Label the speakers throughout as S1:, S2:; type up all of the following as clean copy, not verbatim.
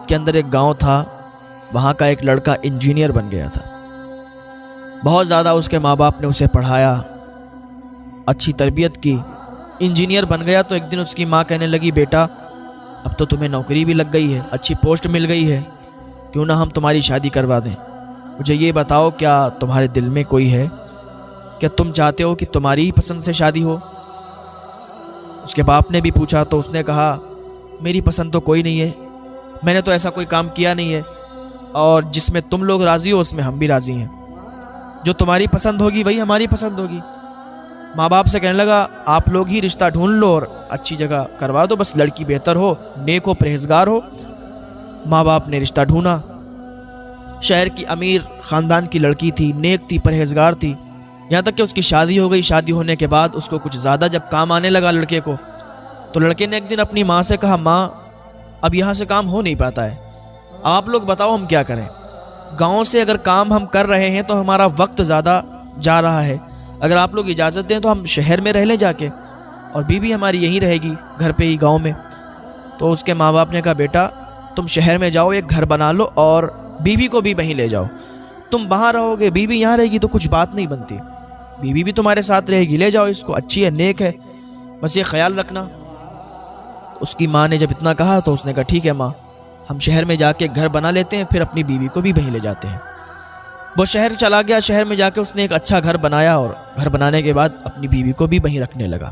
S1: کے اندر ایک گاؤں تھا، وہاں کا ایک لڑکا انجینئر بن گیا تھا۔ بہت زیادہ اس کے ماں باپ نے اسے پڑھایا، اچھی تربیت کی، انجینئر بن گیا۔ تو ایک دن اس کی ماں کہنے لگی، بیٹا اب تو تمہیں نوکری بھی لگ گئی ہے، اچھی پوسٹ مل گئی ہے، کیوں نہ ہم تمہاری شادی کروا دیں؟ مجھے یہ بتاؤ، کیا تمہارے دل میں کوئی ہے؟ کیا تم چاہتے ہو کہ تمہاری ہی پسند سے شادی ہو؟ اس کے باپ نے بھی پوچھا تو اس نے کہا، میری پسند تو کوئی نہیں ہے، میں نے تو ایسا کوئی کام کیا نہیں ہے، اور جس میں تم لوگ راضی ہو اس میں ہم بھی راضی ہیں، جو تمہاری پسند ہوگی وہی ہماری پسند ہوگی۔ ماں باپ سے کہنے لگا، آپ لوگ ہی رشتہ ڈھونڈ لو اور اچھی جگہ کروا دو، بس لڑکی بہتر ہو، نیک ہو، پرہیزگار ہو۔ ماں باپ نے رشتہ ڈھونڈا، شہر کی امیر خاندان کی لڑکی تھی، نیک تھی، پرہیزگار تھی، یہاں تک کہ اس کی شادی ہو گئی۔ شادی ہونے کے بعد اس کو کچھ زیادہ جب کام آنے لگا لڑکے کو، تو لڑکے نے ایک دن اپنی ماں سے کہا، ماں اب یہاں سے کام ہو نہیں پاتا ہے، آپ لوگ بتاؤ ہم کیا کریں؟ گاؤں سے اگر کام ہم کر رہے ہیں تو ہمارا وقت زیادہ جا رہا ہے، اگر آپ لوگ اجازت دیں تو ہم شہر میں رہ لیں جا کے، اور بیوی ہماری یہیں رہے گی گھر پہ ہی گاؤں میں۔ تو اس کے ماں باپ نے کہا، بیٹا تم شہر میں جاؤ، ایک گھر بنا لو اور بیوی کو بھی وہیں لے جاؤ، تم وہاں رہو گے، بیوی یہاں رہے گی تو کچھ بات نہیں بنتی، بیوی بھی تمہارے ساتھ رہے گی، لے جاؤ اس کو، اچھی ہے، نیک ہے، بس یہ خیال رکھنا۔ اس کی ماں نے جب اتنا کہا تو اس نے کہا، ٹھیک ہے ماں، ہم شہر میں جا کے گھر بنا لیتے ہیں، پھر اپنی بیوی کو بھی وہیں لے جاتے ہیں۔ وہ شہر چلا گیا، شہر میں جا کے اس نے ایک اچھا گھر بنایا، اور گھر بنانے کے بعد اپنی بیوی کو بھی وہیں رکھنے لگا۔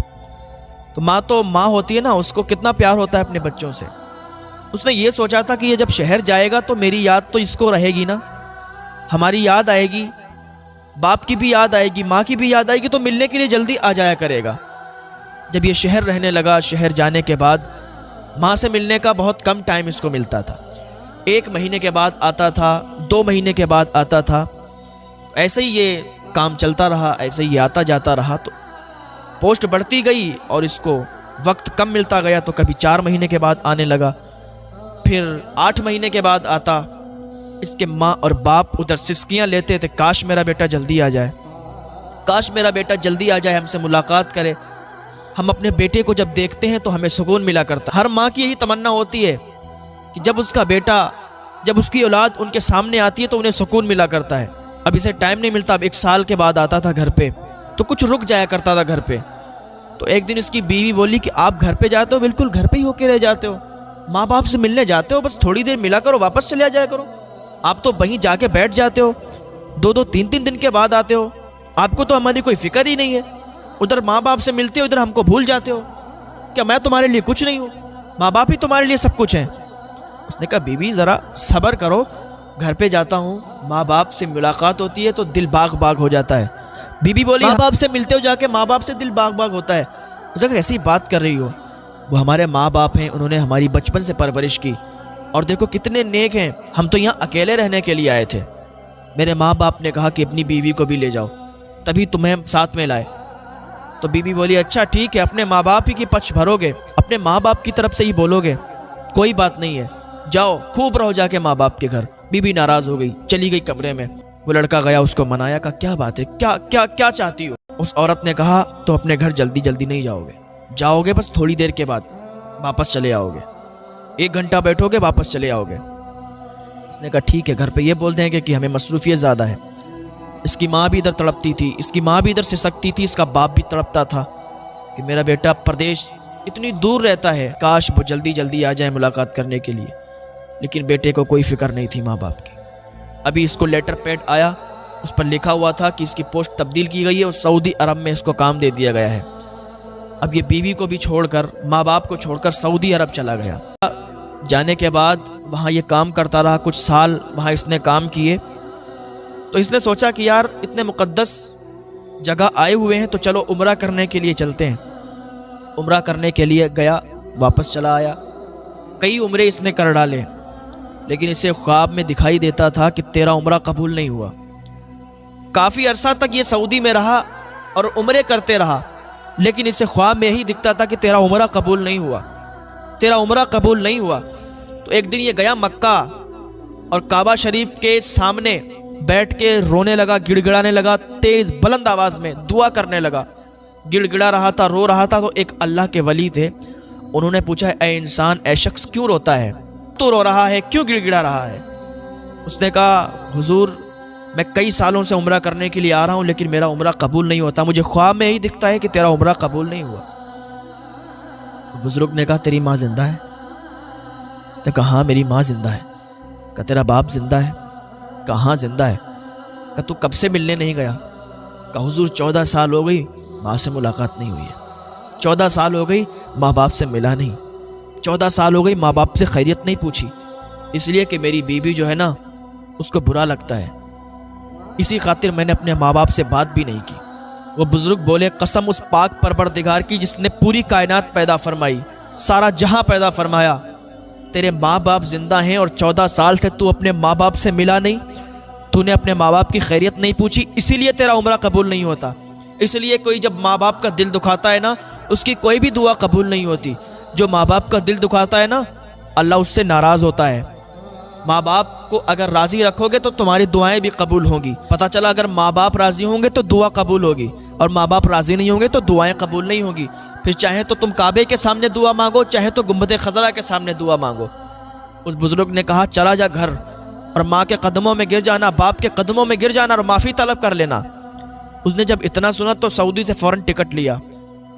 S1: تو ماں ہوتی ہے نا، اس کو کتنا پیار ہوتا ہے اپنے بچوں سے۔ اس نے یہ سوچا تھا کہ یہ جب شہر جائے گا تو میری یاد تو اس کو رہے گی نا، ہماری یاد آئے گی، باپ کی بھی یاد آئے گی، ماں کی بھی یاد آئے گی، تو ملنے کے لیے جلدی آ جایا کرے گا۔ جب یہ شہر رہنے لگا، شہر جانے کے بعد ماں سے ملنے کا بہت کم ٹائم اس کو ملتا تھا، 1 مہینے کے بعد آتا تھا، 2 مہینے کے بعد آتا تھا، ایسے ہی یہ کام چلتا رہا، ایسے ہی آتا جاتا رہا، تو پوسٹ بڑھتی گئی اور اس کو وقت کم ملتا گیا، تو کبھی 4 مہینے کے بعد آنے لگا، پھر 8 مہینے کے بعد آتا۔ اس کے ماں اور باپ ادھر سسکیاں لیتے تھے، کاش میرا بیٹا جلدی آ جائے، کاش میرا بیٹا جلدی آ جائے، ہم سے ملاقات کرے، ہم اپنے بیٹے کو جب دیکھتے ہیں تو ہمیں سکون ملا کرتا۔ ہر ماں کی یہی تمنا ہوتی ہے کہ جب اس کا بیٹا، جب اس کی اولاد ان کے سامنے آتی ہے تو انہیں سکون ملا کرتا ہے۔ اب اسے ٹائم نہیں ملتا، اب 1 سال کے بعد آتا تھا گھر پہ، تو کچھ رک جایا کرتا تھا گھر پہ۔ تو ایک دن اس کی بیوی بولی کہ آپ گھر پہ جاتے ہو، بالکل گھر پہ ہی ہو کے رہ جاتے ہو، ماں باپ سے ملنے جاتے ہو، بس تھوڑی دیر ملا کرو، واپس چلے جایا کرو، آپ تو وہیں جا کے بیٹھ جاتے ہو، 2-2 3-3 دن کے بعد آتے ہو، آپ کو تو ہماری کوئی فکر ہی نہیں ہے، ادھر ماں باپ سے ملتے ہو، ادھر ہم کو بھول جاتے ہو، کیا میں تمہارے لیے کچھ نہیں ہوں؟ ماں باپ ہی تمہارے لیے سب کچھ ہیں۔ اس نے کہا، بیوی ذرا صبر کرو، گھر پہ جاتا ہوں، ماں باپ سے ملاقات ہوتی ہے تو دل باغ باغ ہو جاتا ہے۔ بیوی بولی، ماں باپ سے ملتے ہو جا کے، ماں باپ سے دل باغ باغ ہوتا ہے؟ اس نے کہا، ایسی بات کر رہی ہو، وہ ہمارے ماں باپ ہیں، انہوں نے ہماری بچپن سے پرورش کی، اور دیکھو کتنے نیک ہیں، ہم تو یہاں اکیلے رہنے کے لیے آئے تھے، میرے ماں باپ نے کہا کہ اپنی بیوی کو بھی لے جاؤ، تبھی تمہیں ساتھ میں لائے۔ تو بیوی بولی، اچھا ٹھیک ہے، اپنے ماں باپ ہی کی پچھ بھرو گے، اپنے ماں باپ کی طرف سے ہی بولو گے، کوئی بات نہیں ہے، جاؤ خوب رہو جا کے ماں باپ کے گھر۔ بیوی ناراض ہو گئی، چلی گئی کمرے میں۔ وہ لڑکا گیا، اس کو منایا، کہا، کیا بات ہے، کیا چاہتی ہو؟ اس عورت نے کہا، تم اپنے گھر جلدی جلدی نہیں جاؤ گے، بس تھوڑی دیر کے بعد واپس چلے آؤ گے، 1 گھنٹہ بیٹھو گے، واپس چلے آؤ گے۔ اس نے کہا، ٹھیک ہے، گھر پہ یہ بول دیں گے کہ ہمیں مصروفیت زیادہ ہے۔ اس کی ماں بھی ادھر تڑپتی تھی، اس کی ماں بھی ادھر سے سکتی تھی، اس کا باپ بھی تڑپتا تھا کہ میرا بیٹا پردیش اتنی دور رہتا ہے، کاش وہ جلدی جلدی آ جائے ملاقات کرنے کے لیے، لیکن بیٹے کو کوئی فکر نہیں تھی ماں باپ کی۔ ابھی اس کو لیٹر پیڈ آیا، اس پر لکھا ہوا تھا کہ اس کی پوسٹ تبدیل کی گئی ہے اور سعودی عرب میں اس کو کام دے دیا گیا ہے۔ اب یہ بیوی کو بھی چھوڑ کر، ماں باپ کو چھوڑ کر سعودی عرب چلا گیا۔ جانے کے بعد وہاں یہ کام کرتا رہا، کچھ سال وہاں اس نے کام کیے، تو اس نے سوچا کہ یار اتنے مقدس جگہ آئے ہوئے ہیں تو چلو عمرہ کرنے کے لیے چلتے ہیں۔ عمرہ کرنے کے لیے گیا، واپس چلا آیا، کئی عمرے اس نے کر ڈالے، لیکن اسے خواب میں دکھائی دیتا تھا کہ تیرا عمرہ قبول نہیں ہوا۔ کافی عرصہ تک یہ سعودی میں رہا اور عمرے کرتے رہا، لیکن اسے خواب میں یہی دکھتا تھا کہ تیرا عمرہ قبول نہیں ہوا، تیرا عمرہ قبول نہیں ہوا۔ تو ایک دن یہ گیا مکہ اور کعبہ شریف کے سامنے بیٹھ کے رونے لگا، گڑ گڑانے لگا، تیز بلند آواز میں دعا کرنے لگا، گڑ گڑا رہا تھا، رو رہا تھا۔ تو ایک اللہ کے ولی تھے، انہوں نے پوچھا، اے انسان، اے شخص کیوں روتا ہے؟ تو رو رہا ہے، کیوں گڑ گڑا رہا ہے؟ اس نے کہا حضور میں کئی سالوں سے عمرہ کرنے کے لیے آ رہا ہوں لیکن میرا عمرہ قبول نہیں ہوتا، مجھے خواب میں ہی دکھتا ہے کہ تیرا عمرہ قبول نہیں ہوا۔ بزرگ نے کہا تیری ماں زندہ ہے؟ تو کہا ہاں میری ماں زندہ ہے۔ کہا تیرا باپ زندہ ہے؟ کہا ہاں زندہ ہے۔ کہا تو کب سے ملنے نہیں گیا؟ کہا حضور 14 سال ہو گئی ماں سے ملاقات نہیں ہوئی ہے، 14 سال ہو گئی ماں باپ سے ملا نہیں، 14 سال ہو گئی ماں باپ سے خیریت نہیں پوچھی، اس لیے کہ میری بیوی جو ہے نا اس کو برا لگتا ہے، اسی خاطر میں نے اپنے ماں باپ سے بات بھی نہیں کی۔ وہ بزرگ بولے قسم اس پاک پروردگار کی جس نے پوری کائنات پیدا فرمائی، سارا جہاں پیدا فرمایا، تیرے ماں باپ زندہ ہیں اور 14 سال سے تو اپنے ماں باپ سے ملا نہیں، تو نے اپنے ماں باپ کی خیریت نہیں پوچھی، اسی لیے تیرا عمرہ قبول نہیں ہوتا۔ اس لیے کوئی جب ماں باپ کا دل دکھاتا ہے نا اس کی کوئی بھی دعا قبول نہیں ہوتی۔ جو ماں باپ کا دل دکھاتا ہے نا اللہ اس سے ناراض ہوتا ہے۔ ماں باپ کو اگر راضی رکھو گے تو تمہاری دعائیں بھی قبول ہوں گی۔ پتہ چلا اگر ماں باپ راضی ہوں گے تو دعا قبول ہوگی، اور ماں باپ راضی نہیں ہوں گے تو دعائیں قبول نہیں ہوگی۔ پھر چاہے تو تم کعبے کے سامنے دعا مانگو، چاہے تو گنبد خضرا کے سامنے دعا مانگو۔ اس بزرگ نے کہا چلا جا گھر اور ماں کے قدموں میں گر جانا، باپ کے قدموں میں گر جانا اور معافی طلب کر لینا۔ اس نے جب اتنا سنا تو سعودی سے فوراً ٹکٹ لیا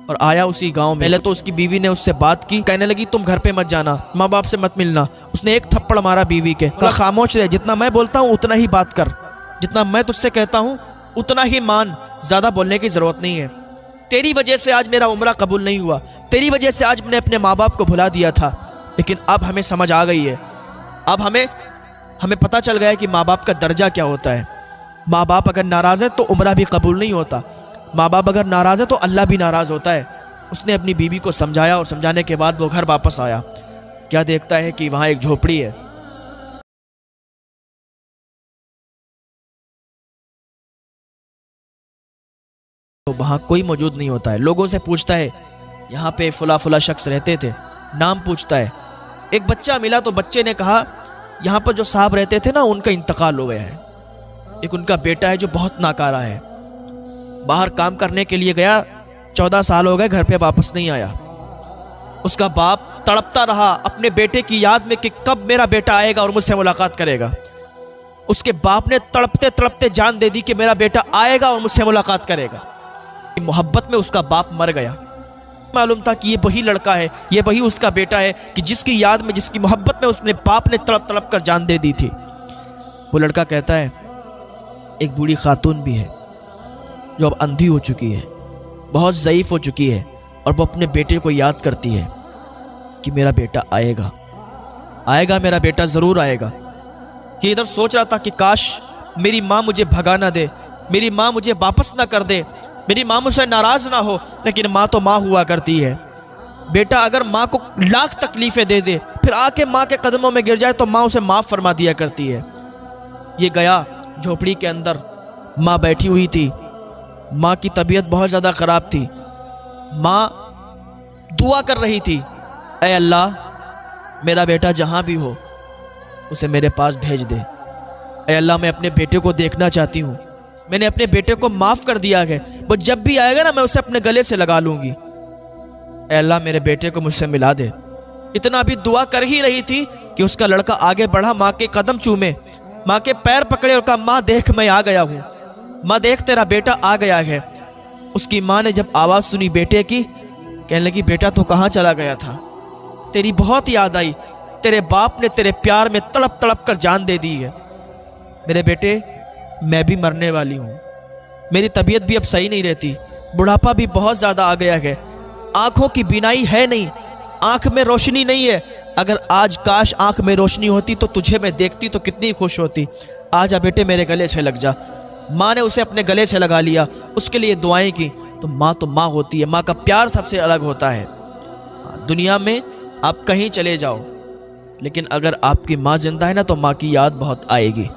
S1: اور آیا اسی گاؤں میں۔ پہلے تو اس کی بیوی نے اس سے بات کی، کہنے لگی تم گھر پہ مت جانا، ماں باپ سے مت ملنا۔ اس نے ایک تھپڑ مارا بیوی کے، کہا خاموش رہ، جتنا میں بولتا ہوں اتنا ہی بات کر، جتنا میں تجھ سے کہتا ہوں اتنا ہی مان، زیادہ بولنے کی ضرورت نہیں ہے۔ تیری وجہ سے آج میرا عمرہ قبول نہیں ہوا، تیری وجہ سے آج میں نے اپنے ماں باپ کو بھلا دیا تھا، لیکن اب ہمیں سمجھ آ گئی ہے، اب ہمیں پتہ چل گیا ہے کہ ماں باپ کا درجہ کیا ہوتا ہے۔ ماں باپ اگر ناراض ہے تو عمرہ بھی قبول نہیں ہوتا، ماں باپ اگر ناراض ہے تو اللہ بھی ناراض ہوتا ہے۔ اس نے اپنی بیوی کو سمجھایا اور سمجھانے کے بعد وہ گھر واپس آیا، کیا دیکھتا ہے کہ وہاں ایک جھوپڑی ہے۔ تو وہاں کوئی موجود نہیں ہوتا ہے، لوگوں سے پوچھتا ہے یہاں پہ فلاں فلاں شخص رہتے تھے، نام پوچھتا ہے۔ ایک بچہ ملا تو بچے نے کہا یہاں پر جو صاحب رہتے تھے نا ان کا انتقال ہو گیا ہے، ایک ان کا بیٹا ہے جو بہت ناکارہ ہے، باہر کام کرنے کے لیے گیا، 14 سال ہو گئے گھر پہ واپس نہیں آیا۔ اس کا باپ تڑپتا رہا اپنے بیٹے کی یاد میں کہ کب میرا بیٹا آئے گا اور مجھ سے ملاقات کرے گا۔ اس کے باپ نے تڑپتے تڑپتے جان دے دی کہ میرا بیٹا آئے گا اور مجھ سے ملاقات کرے گا۔ محبت میں اس کا باپ مر گیا۔ معلوم تھا کہ یہ وہی لڑکا ہے، یہ وہی اس کا بیٹا ہے کہ جس کی یاد میں، جس کی محبت میں اس نے باپ نے تڑپ تڑپ کر جان دے دی تھی۔ وہ لڑکا کہتا ہے ایک بوڑھی خاتون بھی ہے جو اب اندھی ہو چکی ہے، بہت ضعیف ہو چکی ہے، اور وہ اپنے بیٹے کو یاد کرتی ہے کہ میرا بیٹا آئے گا، میرا بیٹا ضرور آئے گا۔ یہ ادھر سوچ رہا تھا کہ کاش میری ماں مجھے بھگا نہ دے، میری ماں مجھے واپس نہ کر دے، میری ماں مجھ سے ناراض نہ ہو، لیکن ماں تو ماں ہوا کرتی ہے۔ بیٹا اگر ماں کو لاکھ تکلیفیں دے دے پھر آ کے ماں کے قدموں میں گر جائے تو ماں اسے معاف فرما دیا کرتی ہے۔ یہ گیا جھوپڑی کے اندر، ماں بیٹھی ہوئی تھی، ماں کی طبیعت بہت زیادہ خراب تھی، ماں دعا کر رہی تھی اے اللہ میرا بیٹا جہاں بھی ہو اسے میرے پاس بھیج دے، اے اللہ میں اپنے بیٹے کو دیکھنا چاہتی ہوں، میں نے اپنے بیٹے کو معاف کر دیا ہے، وہ جب بھی آئے گا نا میں اسے اپنے گلے سے لگا لوں گی، اے اللہ میرے بیٹے کو مجھ سے ملا دے۔ اتنا بھی دعا کر ہی رہی تھی کہ اس کا لڑکا آگے بڑھا، ماں کے قدم چومے، ماں کے پیر پکڑے اور کہا ماں دیکھ میں آ گیا ہوں، ماں دیکھ تیرا بیٹا آ گیا ہے۔ اس کی ماں نے جب آواز سنی بیٹے کی، کہنے لگی بیٹا تو کہاں چلا گیا تھا، تیری بہت یاد آئی، تیرے باپ نے تیرے پیار میں تڑپ تڑپ کر جان دے دی ہے۔ میرے بیٹے میں بھی مرنے والی ہوں، میری طبیعت بھی اب صحیح نہیں رہتی، بڑھاپا بھی بہت زیادہ آ گیا ہے، آنکھوں کی بینائی ہے نہیں، آنکھ میں روشنی نہیں ہے، اگر آج کاش آنکھ میں روشنی ہوتی تو تجھے میں دیکھتی تو کتنی خوش ہوتی، آجا بیٹے میرے گلے سے لگ جا۔ ماں نے اسے اپنے گلے سے لگا لیا، اس کے لیے دعائیں کی، تو ماں ہوتی ہے، ماں کا پیار سب سے الگ ہوتا ہے۔ دنیا میں آپ کہیں چلے جاؤ لیکن اگر آپ کی ماں زندہ ہے نا تو ماں کی یاد بہت آئے گی۔